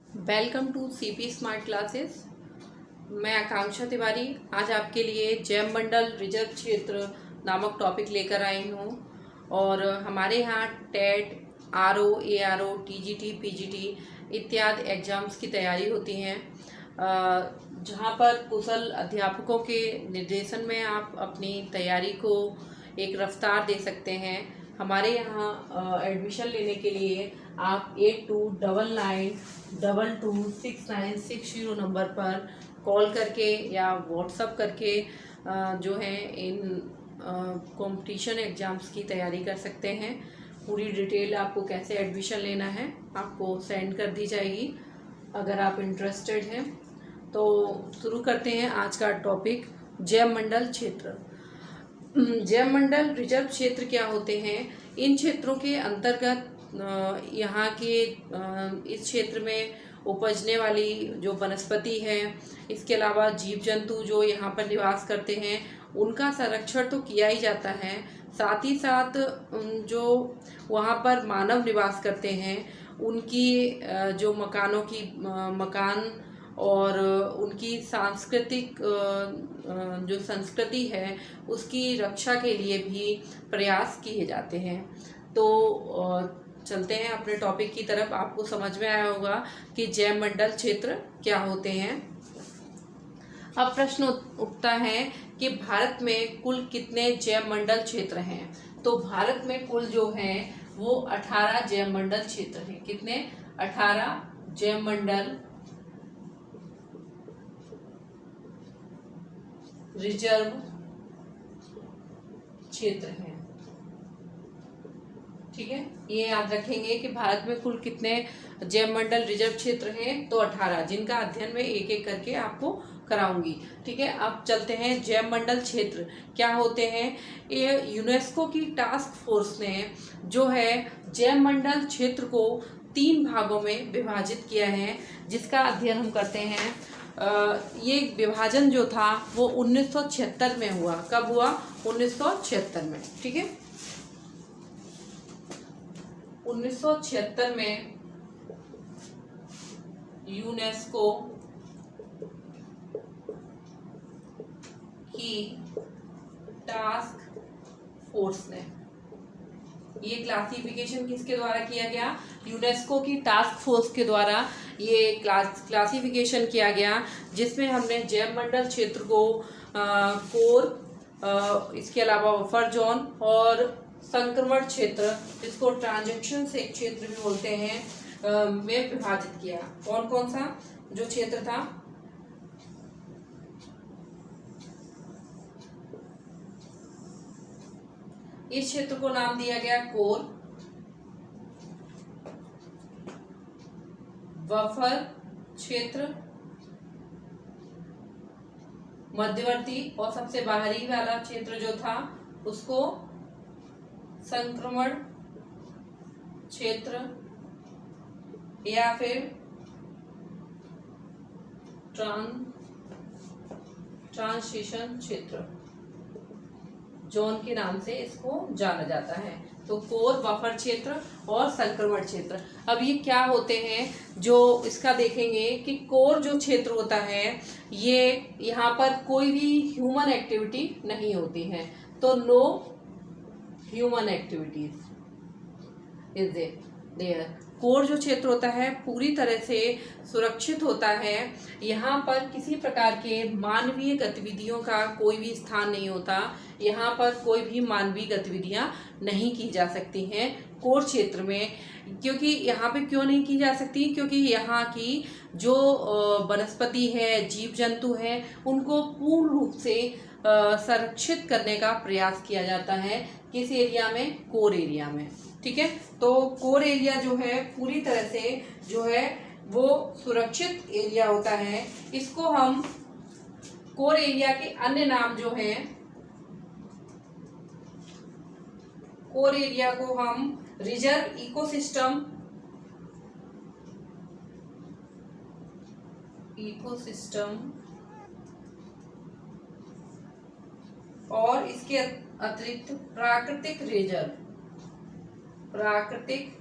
Welcome to CP smart classes. मैं आकांक्षा तिवारी आज आपके लिए जैव मंडल रिजर्व क्षेत्र नामक टॉपिक लेकर आई हूँ। और हमारे यहाँ TET, RO, ARO, TGT, PGT इत्यादि एग्ज़ाम्स की तैयारी होती हैं, जहाँ पर कुशल अध्यापकों के निर्देशन में आप अपनी तैयारी को एक रफ्तार दे सकते हैं। हमारे यहाँ एडमिशन लेने के लिए आप 8299226960 नंबर पर कॉल करके या व्हाट्सअप करके जो है इन कंपटीशन एग्ज़ाम्स की तैयारी कर सकते हैं। पूरी डिटेल आपको कैसे एडमिशन लेना है आपको सेंड कर दी जाएगी अगर आप इंटरेस्टेड हैं। तो शुरू करते हैं आज का टॉपिक, जैव मंडल क्षेत्र। जैव मंडल रिजर्व क्षेत्र क्या होते हैं? इन क्षेत्रों के अंतर्गत यहाँ के इस क्षेत्र में उपजने वाली जो वनस्पति है, इसके अलावा जीव जंतु जो यहाँ पर निवास करते हैं, उनका संरक्षण तो किया ही जाता है। साथ ही साथ जो वहाँ पर मानव निवास करते हैं उनकी जो मकान और उनकी सांस्कृतिक जो संस्कृति है उसकी रक्षा के लिए भी प्रयास किए जाते हैं। तो चलते हैं अपने टॉपिक की तरफ। आपको समझ में आया होगा कि जैव मंडल क्षेत्र क्या होते हैं। अब प्रश्न उठता है कि भारत में कुल कितने जैव मंडल क्षेत्र हैं? तो भारत में कुल जो है वो 18 जैव मंडल क्षेत्र हैं। कितने? 18 जैव मंडल रिजर्व क्षेत्र हैं। ठीक है, ये याद रखेंगे कि भारत में कुल कितने जैव मंडल रिजर्व क्षेत्र हैं। तो 18, जिनका अध्ययन में एक एक करके आपको कराऊंगी। ठीक है, अब चलते हैं जैव मंडल क्षेत्र क्या होते हैं। ये यूनेस्को की टास्क फोर्स ने जो है जैव मंडल क्षेत्र को 3 भागों में विभाजित किया है, जिसका अध्ययन हम करते हैं। ये विभाजन जो था वो 1976 में हुआ। कब हुआ? 1976 में। ठीक है, 1976 में यूनेस्को की टास्क फोर्स ने ये क्लासिफिकेशन किसके द्वारा किया गया? यूनेस्को की टास्क फोर्स के द्वारा ये क्लासिफिकेशन किया गया, जिसमें हमने जैव मंडल क्षेत्र को कोर, इसके अलावा बफर जोन और संक्रमण क्षेत्र, जिसको ट्रांजैक्शन से क्षेत्र भी बोलते हैं, में विभाजित किया। कौन कौन सा जो क्षेत्र था? इस क्षेत्र को नाम दिया गया कोर, बफर क्षेत्र, मध्यवर्ती और सबसे बाहरी वाला क्षेत्र जो था उसको संक्रमण क्षेत्र या फिर ट्रांजिशन क्षेत्र जोन के नाम से इसको जाना जाता है। तो कोर, बफर क्षेत्र और संक्रमण क्षेत्र। अब ये क्या होते हैं जो इसका देखेंगे कि कोर जो क्षेत्र होता है ये यहाँ पर कोई भी ह्यूमन एक्टिविटी नहीं होती है। तो no human activities is there. Core जो क्षेत्र होता है पूरी तरह से सुरक्षित होता है। यहाँ पर किसी प्रकार के मानवीय गतिविधियों का कोई भी स्थान नहीं होता। यहाँ पर कोई भी मानवीय गतिविधियाँ नहीं की जा सकती हैं कोर क्षेत्र में। क्योंकि यहाँ पे क्यों नहीं की जा सकती? क्योंकि यहाँ की जो वनस्पति है, जीव जंतु हैं, उनको पूर्ण रूप से संरक्षित करने का प्रयास किया जाता है। किस एरिया में? कोर एरिया में। ठीक है, तो कोर एरिया जो है पूरी तरह से जो है वो सुरक्षित एरिया होता है। इसको हम कोर एरिया के अन्य नाम जो हैं, कोर एरिया को हम रिजर्व इकोसिस्टम और इसके अतिरिक्त प्राकृतिक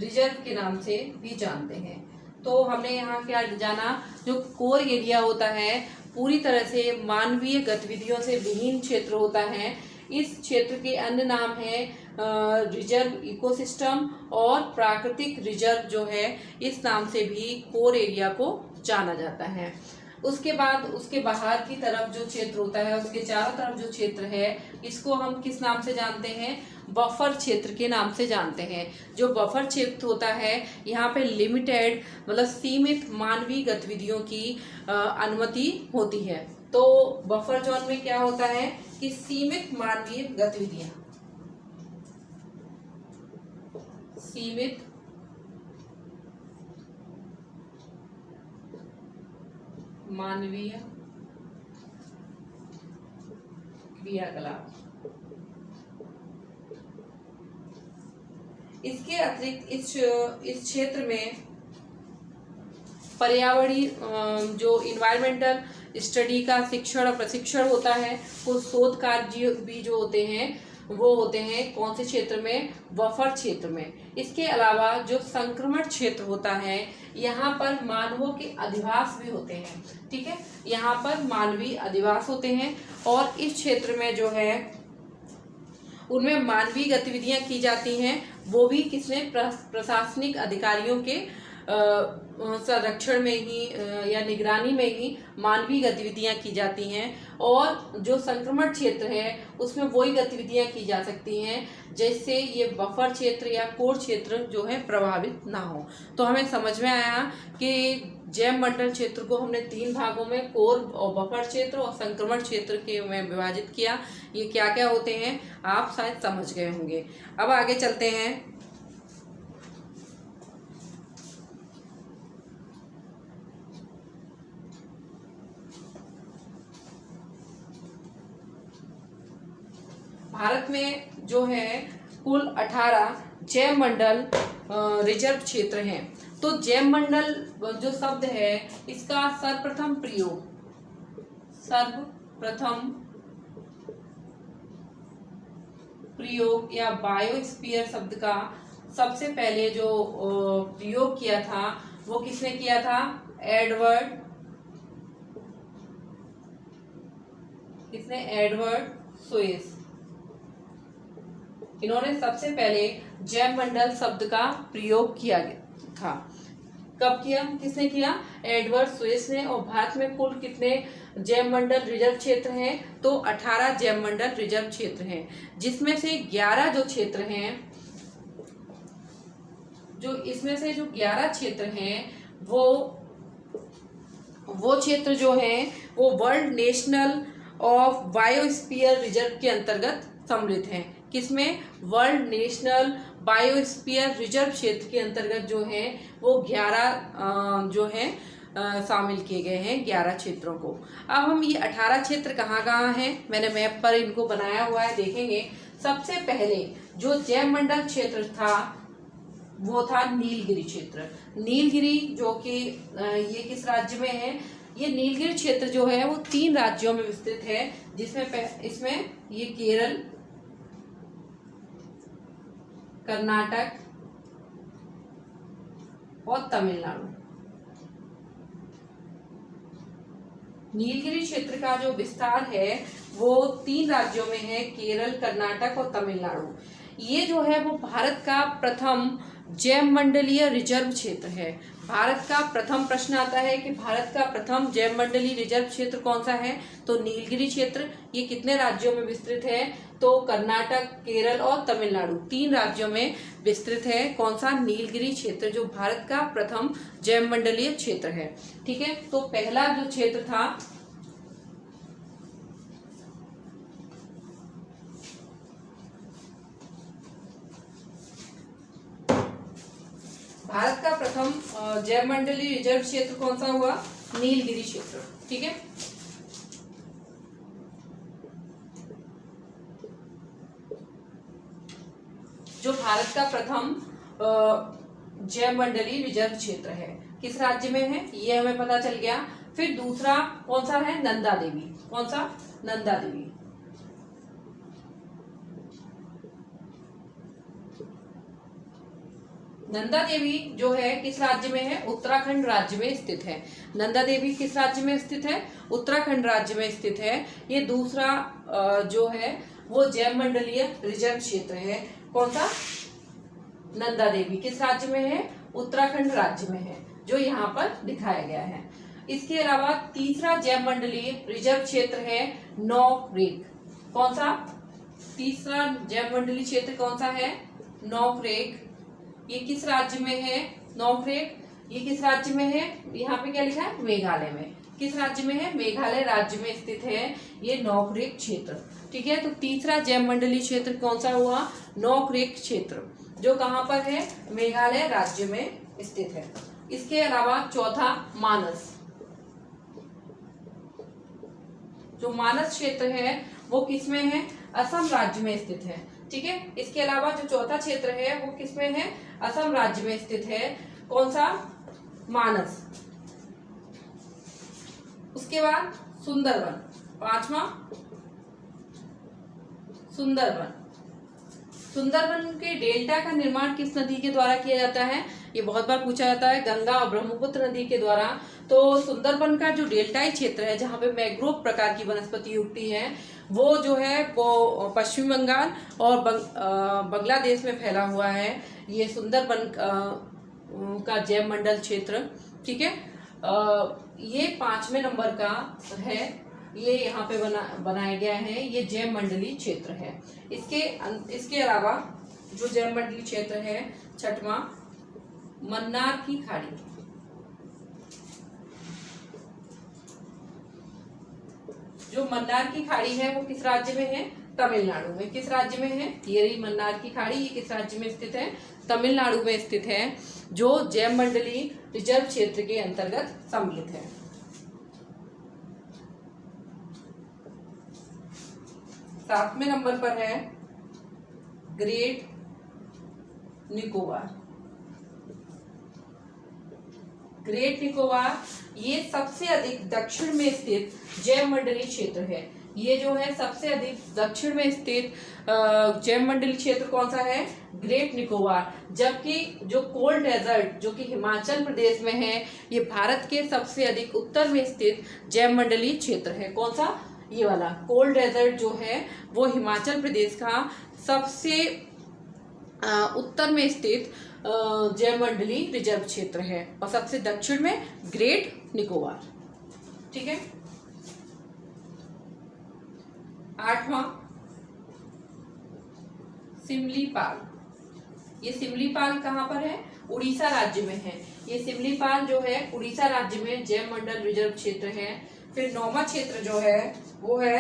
रिजर्व के नाम से भी जानते हैं। तो हमने यहाँ क्या जाना, जो कोर एरिया होता है पूरी तरह से मानवीय गतिविधियों से विहीन क्षेत्र होता है। इस क्षेत्र के अन्य नाम है रिजर्व इकोसिस्टम और प्राकृतिक रिजर्व जो है इस नाम से भी कोर एरिया को जाना जाता है। उसके बाद उसके बाहर की तरफ जो क्षेत्र होता है, उसके चारों तरफ जो क्षेत्र है, इसको हम किस नाम से जानते हैं, बफर क्षेत्र के नाम से जानते हैं। जो बफर क्षेत्र होता है यहाँ पे लिमिटेड मतलब सीमित मानवीय गतिविधियों की अनुमति होती है। तो बफर जोन में क्या होता है कि सीमित मानवीय गतिविधियां, सीमित मानवीय क्रियाकलाप। इसके अतिरिक्त इस क्षेत्र में पर्यावरणीय जो इन्वायरमेंटल स्टडी का शिक्षण और प्रशिक्षण होता है, वो शोध कार्य भी जो होते हैं वो होते हैं कौन से क्षेत्र में, बफर क्षेत्र में। इसके अलावा जो संक्रमण क्षेत्र होता है यहाँ पर मानवों के अधिवास भी होते हैं। ठीक है, यहाँ पर मानवीय अधिवास होते हैं और इस क्षेत्र में जो है उनमें मानवीय गतिविधियां की जाती हैं, वो भी किसमें, प्रशासनिक अधिकारियों के संरक्षण में ही या निगरानी में ही मानवीय गतिविधियां की जाती हैं। और जो संक्रमण क्षेत्र है उसमें वही गतिविधियां की जा सकती हैं जिससे ये बफर क्षेत्र या कोर क्षेत्र जो है प्रभावित ना हो। तो हमें समझ में आया कि जैव मंडल क्षेत्र को हमने 3 भागों में, कोर और बफर क्षेत्र और संक्रमण क्षेत्र के में विभाजित किया। ये क्या क्या होते हैं आप शायद समझ गए होंगे। अब आगे चलते हैं। भारत में जो है कुल 18 जैव मंडल रिजर्व क्षेत्र हैं। तो जैव मंडल जो शब्द है इसका सर्वप्रथम प्रयोग या बायोस्फीयर शब्द का सबसे पहले जो प्रयोग किया था वो किसने किया था, एडवर्ड सुएज। इन्होंने सबसे पहले जैव मंडल शब्द का प्रयोग किया था। कब किया, किसने किया, एडवर्ड सुएज ने। और भारत में कुल कितने जैव मंडल रिजर्व क्षेत्र हैं, तो 18 जैव मंडल रिजर्व क्षेत्र हैं, जिसमें से 11 जो क्षेत्र हैं, जो इसमें से जो 11 क्षेत्र हैं वो क्षेत्र जो है वो world national of biosphere reserve के अंतर्गत सम्मिलित हैं। किसमें, वर्ल्ड नेशनल बायोस्फीयर रिजर्व क्षेत्र के अंतर्गत जो है वो 11 जो है शामिल किए गए हैं, 11 क्षेत्रों को। अब हम ये 18 क्षेत्र कहाँ कहाँ हैं, मैंने मैप पर इनको बनाया हुआ है, देखेंगे। सबसे पहले जो जैव मंडल क्षेत्र था वो था नीलगिरी क्षेत्र। नीलगिरी जो कि ये किस राज्य में है, ये नीलगिरी क्षेत्र जो है वो 3 राज्यों में विस्तृत है, जिसमें इसमें ये केरल, कर्नाटक और तमिलनाडु। नीलगिरी क्षेत्र का जो विस्तार है वो 3 राज्यों में है, केरल, कर्नाटक और तमिलनाडु। ये जो है वो भारत का प्रथम जैव मंडलीय रिजर्व क्षेत्र है। भारत का प्रथम प्रश्न आता है कि भारत का प्रथम जैव मंडलीय रिजर्व क्षेत्र कौन सा है, तो नीलगिरी क्षेत्र। ये कितने राज्यों में विस्तृत है, तो कर्नाटक, केरल और तमिलनाडु 3 राज्यों में विस्तृत है। कौन सा, नीलगिरी क्षेत्र, जो भारत का प्रथम जैव मंडलीय क्षेत्र है। ठीक है, तो पहला जो क्षेत्र था भारत का प्रथम जैव मंडलीय रिजर्व क्षेत्र कौन सा हुआ, नीलगिरी क्षेत्र। ठीक है, जो भारत का प्रथम जैव मंडलीय रिजर्व क्षेत्र है, किस राज्य में है ये हमें पता चल गया। फिर दूसरा कौन सा है, नंदा देवी। कौन सा, नंदा देवी। नंदा देवी जो है किस राज्य में है? उत्तराखंड राज्य में स्थित है। नंदा देवी किस राज्य में स्थित है? उत्तराखंड राज्य में स्थित है। ये दूसरा जो है वो जैव मंडलीय रिजर्व क्षेत्र है। कौन सा? नंदा देवी किस राज्य में है? उत्तराखंड राज्य में है, जो यहाँ पर दिखाया गया है। इसके अलावा तीसरा जैव मंडलीय रिजर्व क्षेत्र है नोकरेक। कौन सा? तीसरा जैव मंडलीय क्षेत्र कौन सा है? नोकरेक। ये किस राज्य में है? नोकरेक ये किस राज्य में है? यहाँ पे क्या लिखा है? मेघालय में। किस राज्य में है? मेघालय राज्य में स्थित है ये नोकरेक क्षेत्र। ठीक है, तो तीसरा जैव मंडलीय क्षेत्र कौन सा हुआ? नोकरेक क्षेत्र, जो कहाँ पर है? मेघालय राज्य में स्थित है। इसके अलावा चौथा मानस, जो मानस क्षेत्र है वो किस में है? असम राज्य में स्थित है। ठीक है, इसके अलावा जो चौथा क्षेत्र है वो किस में है? असम राज्य में स्थित है। कौन सा? मानस। उसके बाद सुंदरवन, पांचवा सुंदरवन। सुंदरवन के डेल्टा का निर्माण किस नदी के द्वारा किया जाता है? ये बहुत बार पूछा जाता है। गंगा और ब्रह्मपुत्र नदी के द्वारा। तो सुंदरवन का जो डेल्टाई क्षेत्र है जहाँ पे मैंग्रोव प्रकार की वनस्पति उगती है वो जो है वो पश्चिम बंगाल और बांग्लादेश में फैला हुआ है। ये सुंदरवन का जैव मंडल क्षेत्र। ठीक है, ये 5वें नंबर का है। ये यहाँ पे बनाया गया है। ये जैव मंडलीय क्षेत्र है। इसके अलावा जो जैव मंडलीय क्षेत्र है छठवां, मन्नार की खाड़ी। जो मन्नार की खाड़ी है वो किस राज्य में है? तमिलनाडु में। किस राज्य में है? ये रही मन्नार की खाड़ी। ये किस राज्य में स्थित है? तमिलनाडु में स्थित है, जो जैव मंडलीय रिजर्व क्षेत्र के अंतर्गत सम्मिलित है। सातवें नंबर पर है ग्रेट निकोबार। ग्रेट निकोबार ये सबसे अधिक दक्षिण में स्थित जैव मंडलीय क्षेत्र है। ये जो है सबसे अधिक दक्षिण में स्थित जैव मंडलीय क्षेत्र कौन सा है? ग्रेट निकोबार। जबकि जो कोल्ड डेजर्ट जो कि हिमाचल प्रदेश में है, ये भारत के सबसे अधिक उत्तर में स्थित जैव मंडलीय क्षेत्र है। कौन सा? ये वाला कोल्ड डेजर्ट जो है वो हिमाचल प्रदेश का सबसे उत्तर में स्थित जैव मंडलीय रिजर्व क्षेत्र है और सबसे दक्षिण में ग्रेट निकोबार। ठीक है, आठवां सिमलीपाल। ये सिमलीपाल कहाँ पर है? उड़ीसा राज्य में है। ये सिमलीपाल जो है उड़ीसा राज्य में जैव मंडल रिजर्व क्षेत्र है। फिर 9वां क्षेत्र जो है वो है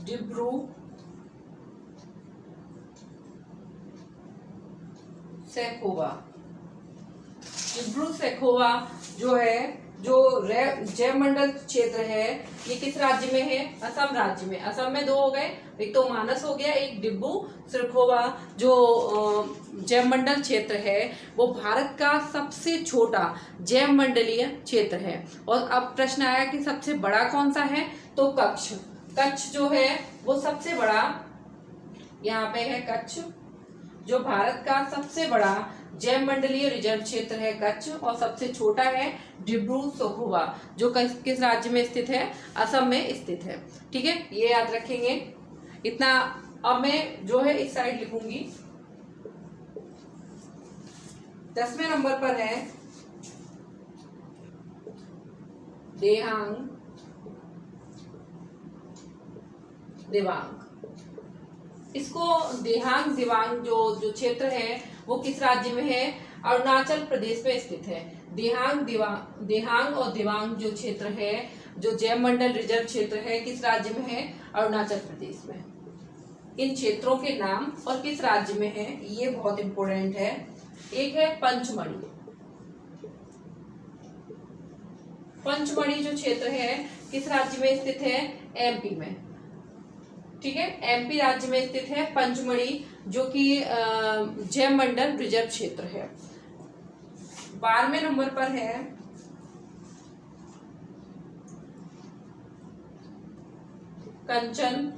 डिब्रू सैखोवा। डिब्रू सैखोवा जो है जो जैव मंडल क्षेत्र है ये किस राज्य में है? असम राज्य में। असम में 2 हो गए, एक तो मानस हो गया, एक डिब्रू सैखोवा जो जैव मंडल क्षेत्र है वो भारत का सबसे छोटा जैव मंडलीय क्षेत्र है। और अब प्रश्न आया कि सबसे बड़ा कौन सा है? तो कच्छ। कच्छ जो है वो सबसे बड़ा, यहाँ पे है कच्छ, जो भारत का सबसे बड़ा जैव मंडलीय रिजर्व क्षेत्र है कच्छ। और सबसे छोटा है डिब्रू सैखोवा जो किस राज्य में स्थित है? असम में स्थित है। ठीक है, ये याद रखेंगे इतना। अब मैं जो है इस साइड लिखूंगी। 10वें नंबर पर है देहांग दिबांग। इसको देहांग दिबांग जो क्षेत्र है वो किस राज्य में है? अरुणाचल प्रदेश में स्थित है। देहांग और दिबांग जो क्षेत्र है, जो जैव मंडल रिजर्व क्षेत्र है, किस राज्य में है? अरुणाचल प्रदेश में। इन क्षेत्रों के नाम और किस राज्य में है ये बहुत इंपॉर्टेंट है। एक है पंचमढ़ी। पंचमढ़ी जो क्षेत्र है किस राज्य में स्थित है? एमपी में। ठीक है, एमपी राज्य में स्थित है पंचमढ़ी जो कि जैव मंडल रिजर्व क्षेत्र है। 12वें नंबर पर है कंचन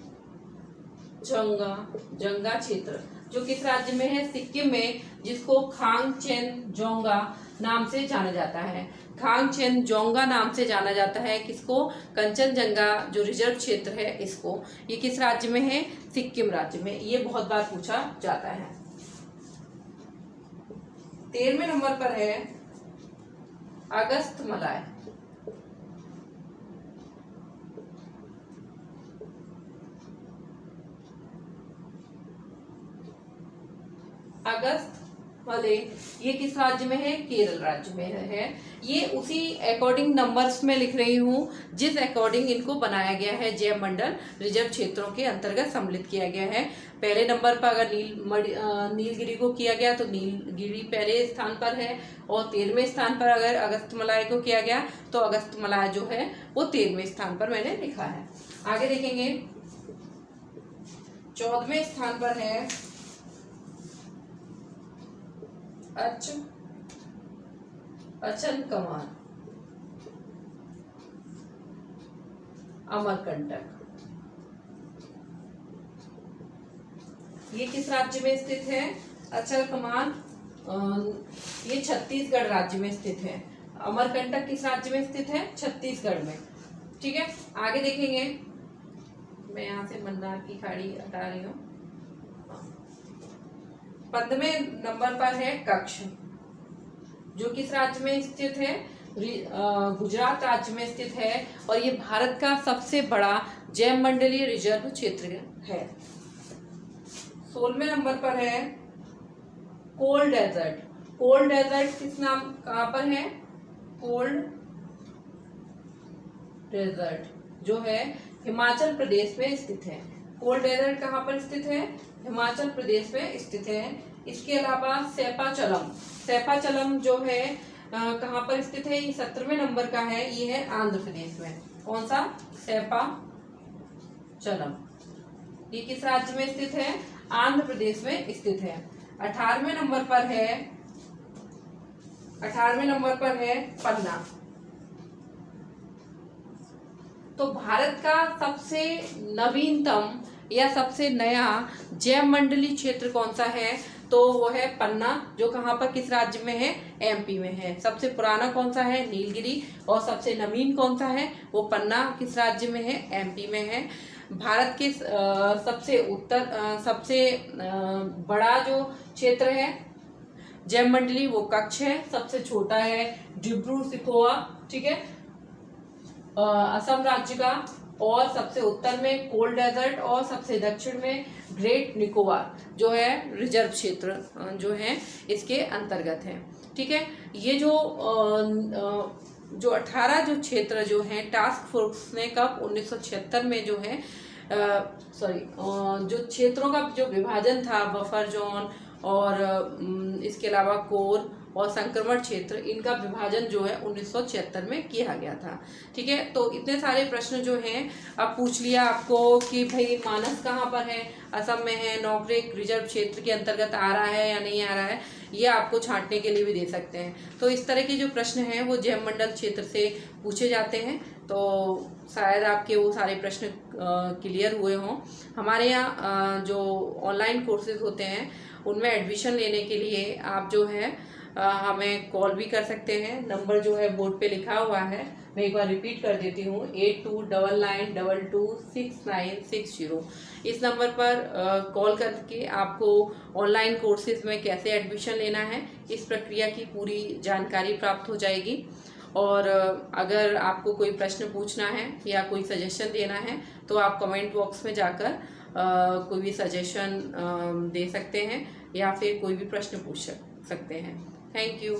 जंगा क्षेत्र। जो किस राज्य में है, सिक्किम में, जिसको खांगचेनजोंगा नाम से जाना जाता है। खांगचेनजोंगा नाम से जाना जाता है किसको, कंचनजंगा जो रिजर्व क्षेत्र है इसको। ये किस राज्य में है, सिक्किम राज्य में। ये बहुत बार पूछा जाता है। 13वें नंबर पर है अगस्त्यमलाय। अगस्त्यमलय ये किस राज्य में है, केरल राज्य में है। ये उसी अकॉर्डिंग नंबर्स में लिख रही हूँ जिस अकॉर्डिंग इनको बनाया गया है, जैव मंडल रिजर्व क्षेत्रों के अंतर्गत सम्मिलित किया गया है। पहले नंबर पर अगर नीलगिरी को किया गया तो नीलगिरी पहले स्थान पर है, और 13वें स्थान पर अगर अगस्त्यमलाय को किया गया तो अगस्त्यमलाय जो है वो 13वें स्थान पर मैंने लिखा है। आगे देखेंगे 14वें स्थान पर है अचनकमान अमरकंटक। ये किस राज्य में स्थित है, अचनकमान ये छत्तीसगढ़ राज्य में स्थित है। अमरकंटक किस राज्य में स्थित है, छत्तीसगढ़ में। ठीक है, आगे देखेंगे। मैं यहाँ से मंदार की खाड़ी हटा रही हूँ। 15वें नंबर पर है कच्छ, जो किस राज्य में स्थित है, गुजरात राज्य में स्थित है, और ये भारत का सबसे बड़ा जैव मंडलीय रिजर्व क्षेत्र है। 16वें नंबर पर है कोल्ड डेजर्ट। कोल्ड डेजर्ट किस नाम, कहाँ पर है, कोल्ड डेजर्ट जो है हिमाचल प्रदेश में स्थित है। कोल्ड डेजर्ट कहाँ पर स्थित है, हिमाचल प्रदेश में स्थित है। इसके अलावा सैपाचलम जो है कहाँ पर स्थित है, ये 17वें नंबर का है, ये है आंध्र प्रदेश में। कौन सा, सैपाचलम, ये किस राज्य में स्थित है, आंध्र प्रदेश में स्थित है। 18वें नंबर पर है पन्ना। तो भारत का सबसे नवीनतम या सबसे नया जैव मंडलीय क्षेत्र कौन सा है, तो वो है पन्ना, जो कहाँ पर किस राज्य में है, एमपी में है। सबसे पुराना कौन सा है, नीलगिरी, और सबसे नवीन कौन सा है, वो पन्ना किस राज्य में है, एमपी में है। भारत के सबसे बड़ा जो क्षेत्र है जैव मंडली वो कच्छ है, सबसे छोटा है डिब्रू सिखोवा, ठीक है, असम राज्य का, और सबसे उत्तर में कोल्ड डेजर्ट, और सबसे दक्षिण में ग्रेट निकोबार जो है रिजर्व क्षेत्र जो है इसके अंतर्गत है। ठीक है, ये जो 18 जो क्षेत्र जो है टास्क फोर्स ने कब 1976 में जो है जो क्षेत्रों का जो विभाजन था, बफर जोन और इसके अलावा कोर और संक्रमण क्षेत्र, इनका विभाजन जो है 1976 में किया गया था। ठीक है, तो इतने सारे प्रश्न जो हैं अब पूछ लिया आपको कि भाई मानस कहाँ पर है, असम में है, नौकरेक रिजर्व क्षेत्र के अंतर्गत आ रहा है या नहीं आ रहा है, ये आपको छांटने के लिए भी दे सकते हैं। तो इस तरह के जो प्रश्न हैं वो जैव मंडल क्षेत्र से पूछे जाते हैं। तो शायद आपके वो सारे प्रश्न क्लियर हुए हों। हमारे यहाँ जो ऑनलाइन कोर्सेज होते हैं उनमें एडमिशन लेने के लिए आप जो है हमें कॉल भी कर सकते हैं। नंबर जो है बोर्ड पे लिखा हुआ है, मैं एक बार रिपीट कर देती हूँ, 8299226960। इस नंबर पर कॉल करके आपको ऑनलाइन कोर्सेज में कैसे एडमिशन लेना है इस प्रक्रिया की पूरी जानकारी प्राप्त हो जाएगी। और अगर आपको कोई प्रश्न पूछना है या कोई सजेशन देना है तो आप कमेंट बॉक्स में जाकर कोई भी सजेशन दे सकते हैं या फिर कोई भी प्रश्न पूछ सकते हैं। Thank you.